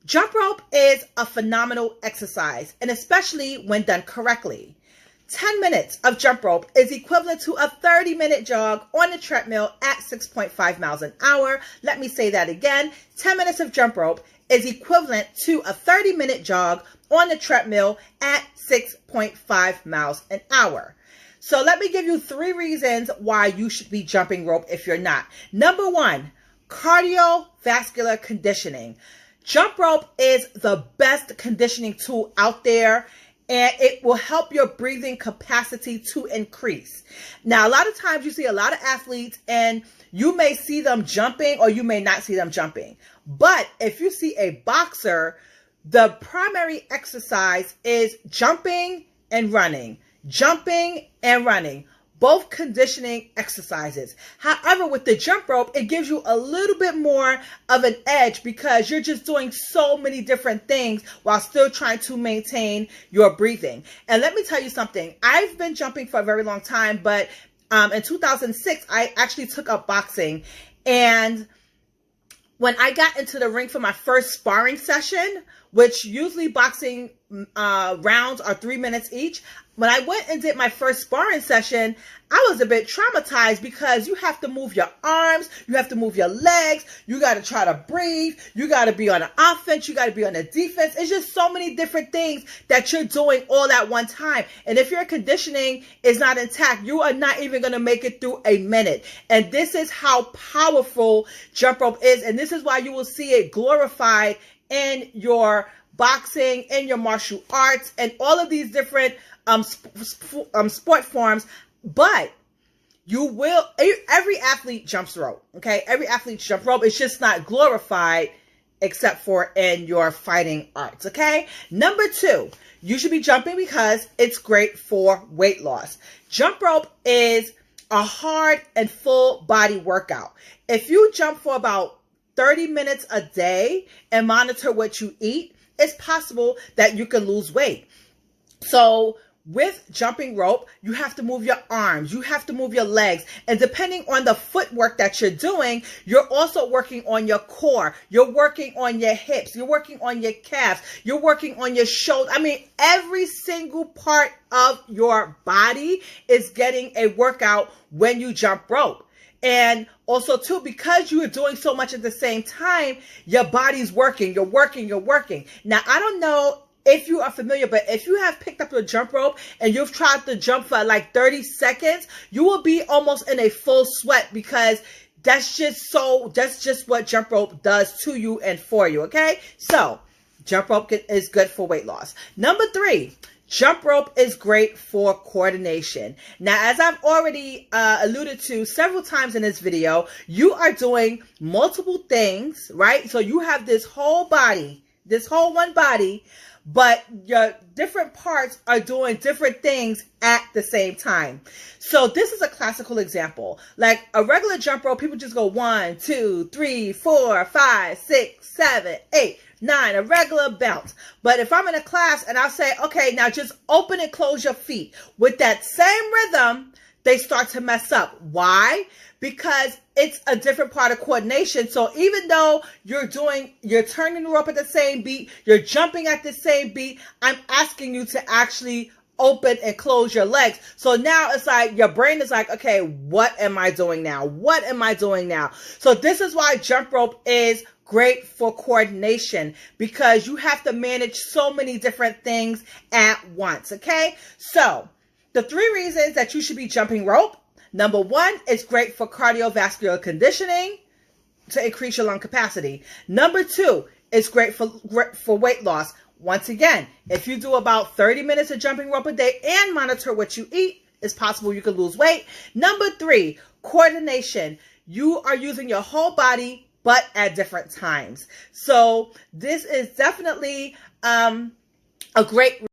Jump rope is a phenomenal exercise, and especially when done correctly. 10 minutes of jump rope is equivalent to a 30-minute jog on the treadmill at 6.5 miles an hour. Let me say that again. 10 minutes of jump rope is equivalent to a 30-minute jog on the treadmill at 6.5 miles an hour. So let me give you 3 reasons why you should be jumping rope if you're not. Number 1, cardiovascular conditioning. Jump rope is the best conditioning tool out there, and it will help your breathing capacity to increase. Now, a lot of times you see a lot of athletes and you may see them jumping or you may not see them jumping. But if you see a boxer, the primary exercise is jumping and running, jumping and running. Both conditioning exercises. However, with the jump rope, it gives you a little bit more of an edge because you're just doing so many different things while still trying to maintain your breathing. And let me tell you something. I've been jumping for a very long time, but in 2006, I actually took up boxing. And when I got into the ring for my first sparring session, which usually boxing rounds are 3 minutes each, when I went and did my first sparring session, I was a bit traumatized because you have to move your arms, you have to move your legs, you got to try to breathe, you got to be on the offense, you got to be on the defense. It's just so many different things that you're doing all at one time. And if your conditioning is not intact, you are not even going to make it through a minute. And this is how powerful jump rope is. And this is why you will see it glorified in your boxing, in your martial arts, and all of these different sport forms. But you will, every athlete jumps rope, okay? Every athlete jumps rope. It's just not glorified except for in your fighting arts, okay? Number 2, you should be jumping because it's great for weight loss. Jump rope is a hard and full body workout. If you jump for about 30 minutes a day and monitor what you eat, it's possible that you can lose weight. So with jumping rope, you have to move your arms, you have to move your legs, and depending on the footwork that you're doing, you're also working on your core, you're working on your hips, you're working on your calves, you're working on your shoulder. I mean, every single part of your body is getting a workout when you jump rope. And also, too, because you are doing so much at the same time, your body's working, you're working. Now, I don't know if you are familiar, but if you have picked up your jump rope and you've tried to jump for like 30 seconds, you will be almost in a full sweat because that's just what jump rope does to you and for you, okay? So, jump rope is good for weight loss. Number 3. Jump rope is great for coordination. Now, as I've already alluded to several times in this video, you are doing multiple things, right? So you have this whole body, this whole one body, but your different parts are doing different things at the same time. So this is a classical example. Like a regular jump rope, people just go 1, 2, 3, 4, 5, 6, 7, 8, 9, a regular bounce. But if I'm in a class and I'll say, okay, now just open and close your feet. With that same rhythm, they start to mess up. Why? Because it's a different part of coordination. So even though you're turning the rope at the same beat, you're jumping at the same beat, I'm asking you to actually open and close your legs. So now it's like your brain is like, okay, what am I doing now? What am I doing now? So this is why jump rope is great for coordination, because you have to manage so many different things at once, okay? So the 3 reasons that you should be jumping rope. Number 1, it's great for cardiovascular conditioning to increase your lung capacity. Number 2, it's great for weight loss. Once again, if you do about 30 minutes of jumping rope a day and monitor what you eat, it's possible you could lose weight. Number 3, coordination. You are using your whole body, but at different times. So this is definitely a great